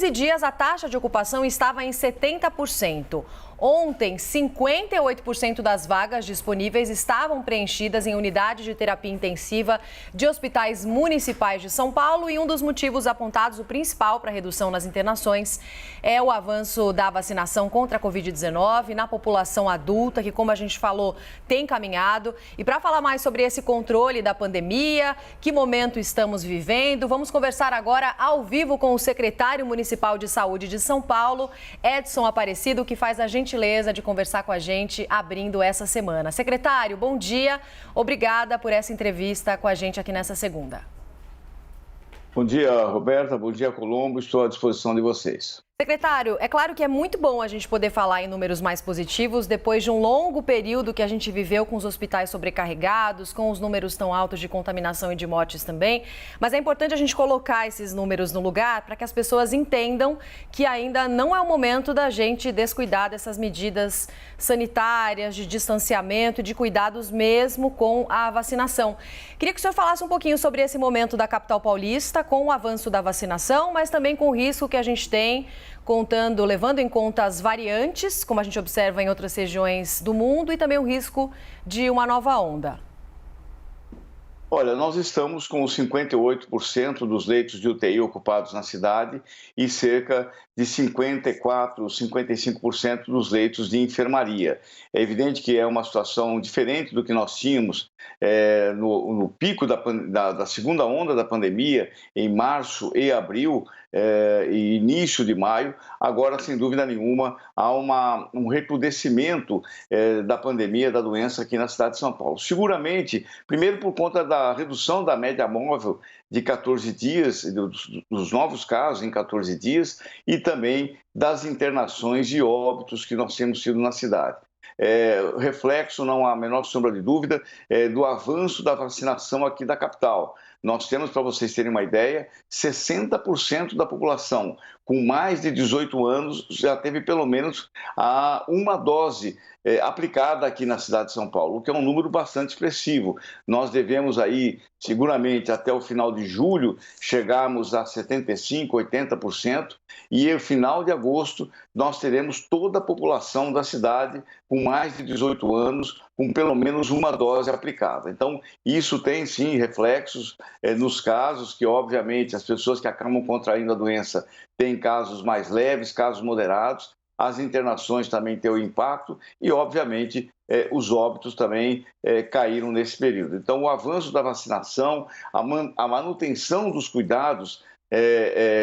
15 dias, a taxa de ocupação estava em 70%. Ontem, 58% das vagas disponíveis estavam preenchidas em unidades de terapia intensiva de hospitais municipais de São Paulo, e um dos motivos apontados, o principal para a redução nas internações, é o avanço da vacinação contra a Covid-19 na população adulta, que, como a gente falou, tem caminhado. E para falar mais sobre esse controle da pandemia, que momento estamos vivendo, vamos conversar agora ao vivo com o secretário municipal de saúde de São Paulo, Edson Aparecido, que faz a gentileza de conversar com a gente abrindo essa semana. Secretário, bom dia. Obrigada por essa entrevista com a gente aqui nessa segunda. Bom dia, Roberta. Bom dia, Colombo. Estou à disposição de vocês. Secretário, é claro que é muito bom a gente poder falar em números mais positivos depois de um longo período que a gente viveu com os hospitais sobrecarregados, com os números tão altos de contaminação e de mortes também. Mas é importante a gente colocar esses números no lugar para que as pessoas entendam que ainda não é o momento da gente descuidar dessas medidas sanitárias, de distanciamento e de cuidados mesmo com a vacinação. Queria que o senhor falasse um pouquinho sobre esse momento da capital paulista com o avanço da vacinação, mas também com o risco que a gente tem levando em conta as variantes, como a gente observa em outras regiões do mundo, e também o risco de uma nova onda. Olha, nós estamos com 58% dos leitos de UTI ocupados na cidade e cerca de 54%, 55% dos leitos de enfermaria. É evidente que é uma situação diferente do que nós tínhamos no pico da segunda onda da pandemia, em março e abril e início de maio. Agora, sem dúvida nenhuma, há um recrudescimento da pandemia, da doença aqui na cidade de São Paulo. Seguramente, primeiro por conta da redução da média móvel de 14 dias, dos novos casos em 14 dias, e também das internações e óbitos que nós temos tido na cidade. Reflexo, não há a menor sombra de dúvida, do avanço da vacinação aqui da capital. Nós temos, para vocês terem uma ideia, 60% da população com mais de 18 anos já teve pelo menos uma dose aplicada aqui na cidade de São Paulo, o que é um número bastante expressivo. Nós devemos aí, seguramente, até o final de julho, chegarmos a 75%, 80%, e no final de agosto nós teremos toda a população da cidade com mais de 18 anos, com pelo menos uma dose aplicada. Então, isso tem sim reflexos nos casos que, obviamente, as pessoas que acabam contraindo a doença têm casos mais leves, casos moderados, as internações também têm o impacto e, obviamente, os óbitos também caíram nesse período. Então, o avanço da vacinação, a manutenção dos cuidados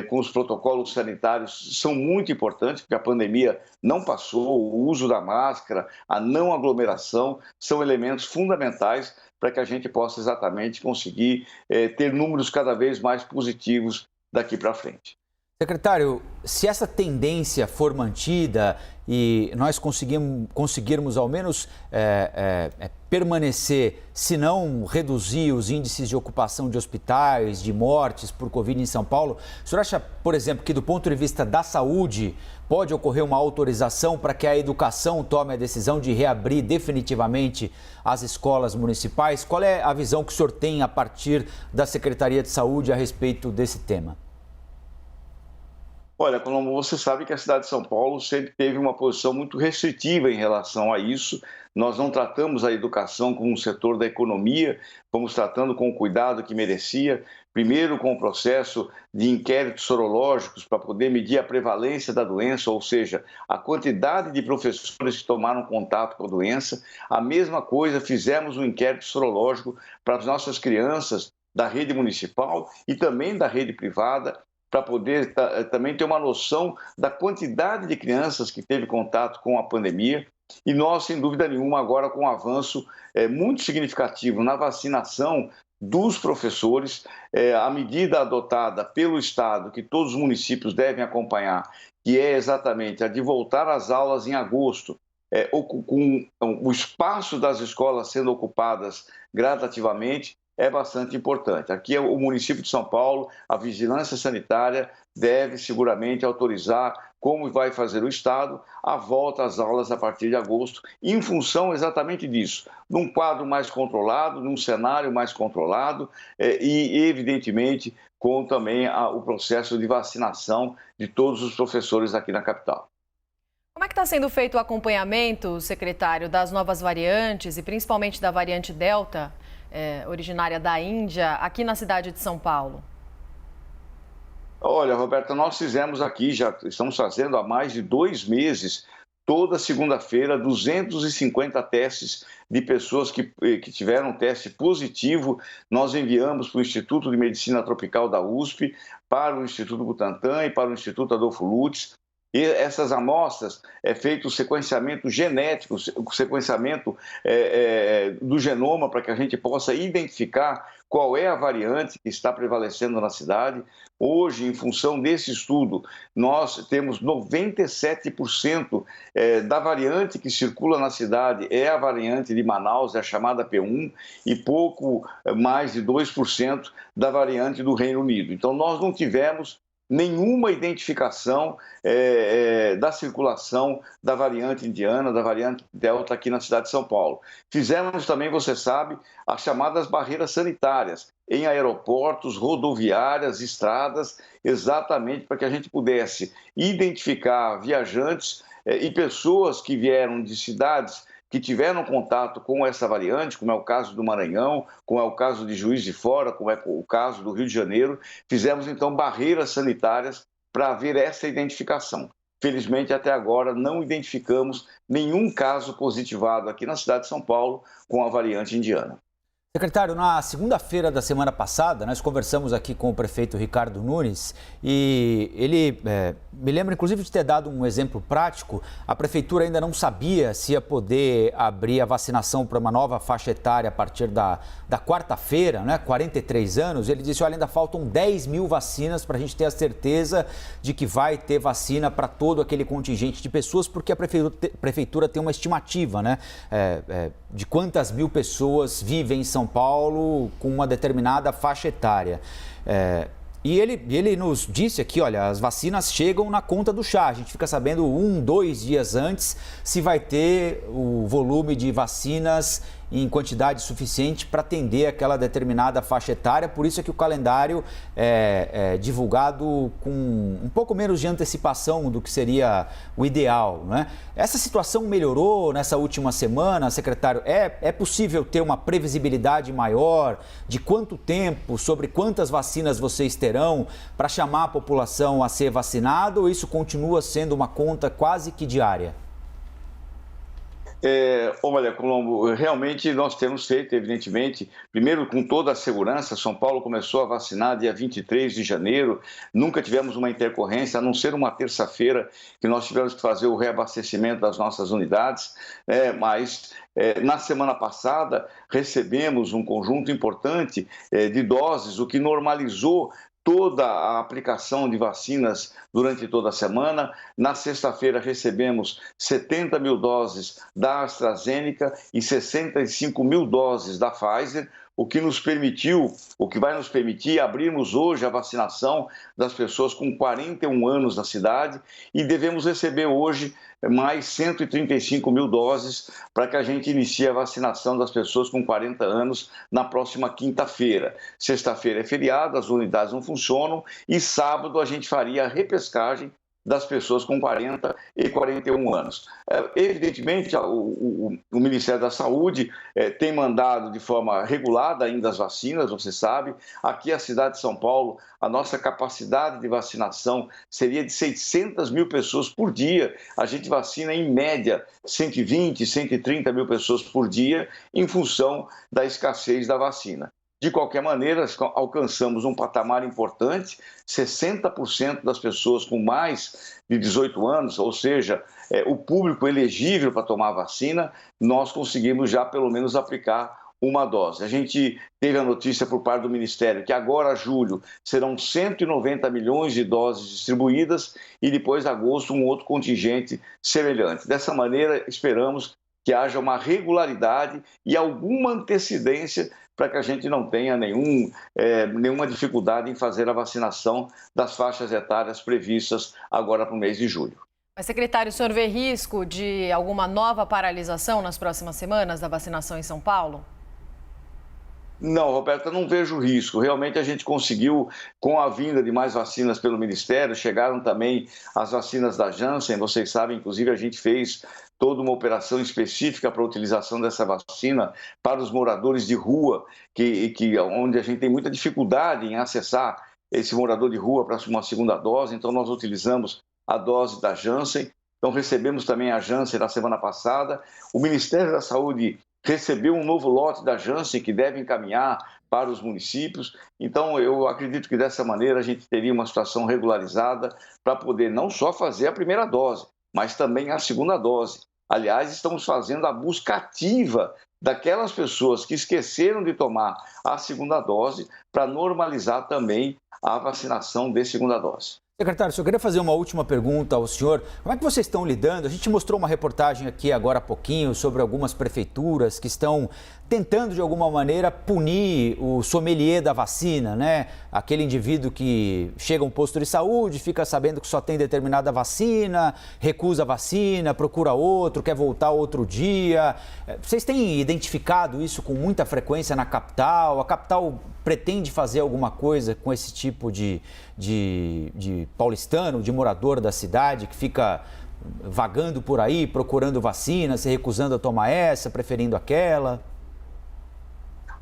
com os protocolos sanitários são muito importantes, porque a pandemia não passou, o uso da máscara, a não aglomeração, são elementos fundamentais para que a gente possa exatamente conseguir ter números cada vez mais positivos daqui para frente. Secretário, se essa tendência for mantida e nós conseguirmos ao menos permanecer, se não reduzir os índices de ocupação de hospitais, de mortes por Covid em São Paulo, o senhor acha, por exemplo, que do ponto de vista da saúde pode ocorrer uma autorização para que a educação tome a decisão de reabrir definitivamente as escolas municipais? Qual é a visão que o senhor tem a partir da Secretaria de Saúde a respeito desse tema? Olha, Colombo, você sabe que a cidade de São Paulo sempre teve uma posição muito restritiva em relação a isso. Nós não tratamos a educação como um setor da economia, fomos tratando com o cuidado que merecia. Primeiro, com o processo de inquéritos sorológicos para poder medir a prevalência da doença, ou seja, a quantidade de professores que tomaram contato com a doença. A mesma coisa, fizemos um inquérito sorológico para as nossas crianças da rede municipal e também da rede privada, para poder também ter uma noção da quantidade de crianças que teve contato com a pandemia. E nós, sem dúvida nenhuma, agora com um avanço muito significativo na vacinação dos professores, a medida adotada pelo Estado, que todos os municípios devem acompanhar, que é exatamente a de voltar às aulas em agosto, com o espaço das escolas sendo ocupadas gradativamente. é bastante importante. Aqui, o município de São Paulo, a vigilância sanitária deve seguramente autorizar, como vai fazer o Estado, a volta às aulas a partir de agosto, em função exatamente disso, num quadro mais controlado, num cenário mais controlado e, evidentemente, com também o processo de vacinação de todos os professores aqui na capital. Como é que está sendo feito o acompanhamento, secretário, das novas variantes e principalmente da variante Delta, originária da Índia, aqui na cidade de São Paulo? Olha, Roberta, nós fizemos aqui, já estamos fazendo há mais de 2 meses, toda segunda-feira, 250 testes de pessoas que tiveram teste positivo. Nós enviamos para o Instituto de Medicina Tropical da USP, para o Instituto Butantan e para o Instituto Adolfo Lutz. E essas amostras é feito o sequenciamento genético, o sequenciamento do genoma, para que a gente possa identificar qual é a variante que está prevalecendo na cidade. Hoje, em função desse estudo, nós temos 97% da variante que circula na cidade é a variante de Manaus, é a chamada P1, e pouco mais de 2% da variante do Reino Unido. Então, nós não tivemos nenhuma identificação da circulação da variante indiana, da variante Delta aqui na cidade de São Paulo. Fizemos também, você sabe, as chamadas barreiras sanitárias em aeroportos, rodoviárias, estradas, exatamente para que a gente pudesse identificar viajantes e pessoas que vieram de cidades que tiveram contato com essa variante, como é o caso do Maranhão, como é o caso de Juiz de Fora, como é o caso do Rio de Janeiro. Fizemos, então, barreiras sanitárias para haver essa identificação. Felizmente, até agora, não identificamos nenhum caso positivado aqui na cidade de São Paulo com a variante indiana. Secretário, na segunda-feira da semana passada, nós conversamos aqui com o prefeito Ricardo Nunes e ele me lembra, inclusive, de ter dado um exemplo prático. A prefeitura ainda não sabia se ia poder abrir a vacinação para uma nova faixa etária a partir da quarta-feira, né, 43 anos. Ele disse, olha, ainda faltam 10 mil vacinas para a gente ter a certeza de que vai ter vacina para todo aquele contingente de pessoas, porque a prefeitura tem uma estimativa, né, de quantas mil pessoas vivem em São Paulo com uma determinada faixa etária. E ele nos disse aqui, olha, as vacinas chegam na conta do chá. A gente fica sabendo 1, 2 dias antes se vai ter o volume de vacinas em quantidade suficiente para atender aquela determinada faixa etária. Por isso é que o calendário é divulgado com um pouco menos de antecipação do que seria o ideal, né? Essa situação melhorou nessa última semana, secretário? É possível ter uma previsibilidade maior de quanto tempo, sobre quantas vacinas vocês terão para chamar a população a ser vacinada, ou isso continua sendo uma conta quase que diária? Olha, Colombo, realmente nós temos feito, evidentemente, primeiro com toda a segurança. São Paulo começou a vacinar dia 23 de janeiro, nunca tivemos uma intercorrência, a não ser uma terça-feira que nós tivemos que fazer o reabastecimento das nossas unidades, mas na semana passada recebemos um conjunto importante de doses, o que normalizou toda a aplicação de vacinas durante toda a semana. Na sexta-feira recebemos 70 mil doses da AstraZeneca e 65 mil doses da Pfizer, o que vai nos permitir abrirmos hoje a vacinação das pessoas com 41 anos na cidade, e devemos receber hoje mais 135 mil doses para que a gente inicie a vacinação das pessoas com 40 anos na próxima quinta-feira. Sexta-feira é feriado, as unidades não funcionam, e sábado a gente faria a repescagem das pessoas com 40 e 41 anos. Evidentemente, o Ministério da Saúde tem mandado de forma regulada ainda as vacinas, você sabe. Aqui, a cidade de São Paulo, a nossa capacidade de vacinação seria de 600 mil pessoas por dia. A gente vacina, em média, 120, 130 mil pessoas por dia, em função da escassez da vacina. De qualquer maneira, alcançamos um patamar importante, 60% das pessoas com mais de 18 anos, ou seja, o público elegível para tomar a vacina, nós conseguimos já pelo menos aplicar uma dose. A gente teve a notícia por parte do Ministério que agora, julho, serão 190 milhões de doses distribuídas, e depois de agosto um outro contingente semelhante. Dessa maneira, esperamos que haja uma regularidade e alguma antecedência para que a gente não tenha nenhuma dificuldade em fazer a vacinação das faixas etárias previstas agora para o mês de julho. Mas, secretário, o senhor vê risco de alguma nova paralisação nas próximas semanas da vacinação em São Paulo? Não, Roberta, não vejo risco. Realmente a gente conseguiu, com a vinda de mais vacinas pelo Ministério, chegaram também as vacinas da Janssen. Vocês sabem, inclusive, a gente fez toda uma operação específica para a utilização dessa vacina para os moradores de rua, onde a gente tem muita dificuldade em acessar esse morador de rua para uma segunda dose. Então, nós utilizamos a dose da Janssen. Então, recebemos também a Janssen na semana passada. O Ministério da Saúde recebeu um novo lote da Janssen que deve encaminhar para os municípios. Então, eu acredito que dessa maneira a gente teria uma situação regularizada para poder não só fazer a primeira dose, mas também a segunda dose. Aliás, estamos fazendo a busca ativa daquelas pessoas que esqueceram de tomar a segunda dose para normalizar também a vacinação de segunda dose. Secretário, eu queria fazer uma última pergunta ao senhor. Como é que vocês estão lidando? A gente mostrou uma reportagem aqui agora há pouquinho sobre algumas prefeituras que estão tentando, de alguma maneira, punir o sommelier da vacina, né? Aquele indivíduo que chega a um posto de saúde, fica sabendo que só tem determinada vacina, recusa a vacina, procura outro, quer voltar outro dia. Vocês têm identificado isso com muita frequência na capital? A capital pretende fazer alguma coisa com esse tipo de paulistano, de morador da cidade que fica vagando por aí, procurando vacina, se recusando a tomar essa, preferindo aquela?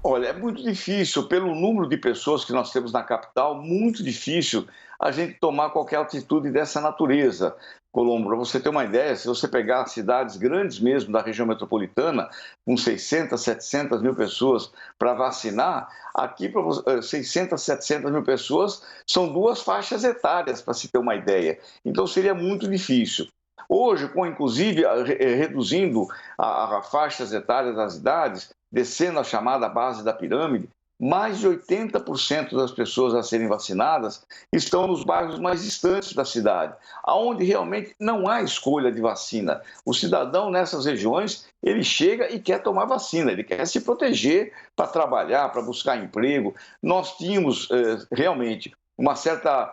Olha, é muito difícil, pelo número de pessoas que nós temos na capital, muito difícil a gente tomar qualquer atitude dessa natureza. Colombo, para você ter uma ideia, se você pegar cidades grandes mesmo da região metropolitana, com 600, 700 mil pessoas para vacinar, aqui 600, 700 mil pessoas são 2 faixas etárias, para se ter uma ideia. Então seria muito difícil. Hoje, inclusive reduzindo as faixas etárias das idades, descendo a chamada base da pirâmide, mais de 80% das pessoas a serem vacinadas estão nos bairros mais distantes da cidade, onde realmente não há escolha de vacina. O cidadão nessas regiões, ele chega e quer tomar vacina, ele quer se proteger para trabalhar, para buscar emprego. Nós tínhamos realmente uma certa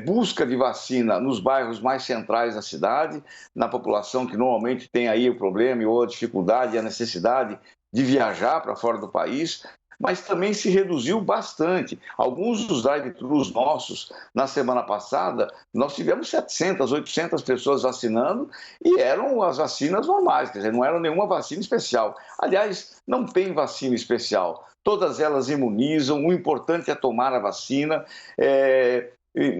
busca de vacina nos bairros mais centrais da cidade, na população que normalmente tem aí o problema ou a dificuldade e a necessidade de viajar para fora do país, mas também se reduziu bastante. Alguns dos drive-thrus nossos, na semana passada, nós tivemos 700, 800 pessoas vacinando e eram as vacinas normais, quer dizer, não era nenhuma vacina especial. Aliás, não tem vacina especial, todas elas imunizam, o importante é tomar a vacina.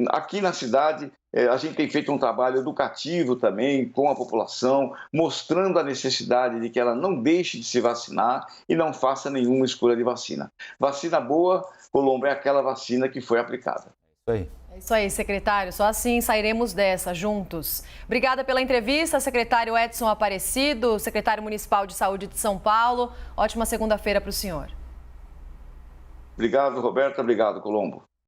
Aqui na cidade, a gente tem feito um trabalho educativo também com a população, mostrando a necessidade de que ela não deixe de se vacinar e não faça nenhuma escolha de vacina. Vacina boa, Colombo, é aquela vacina que foi aplicada. É isso aí, secretário. Só assim sairemos dessa, juntos. Obrigada pela entrevista, secretário Edson Aparecido, secretário municipal de saúde de São Paulo. Ótima segunda-feira para o senhor. Obrigado, Roberta. Obrigado, Colombo.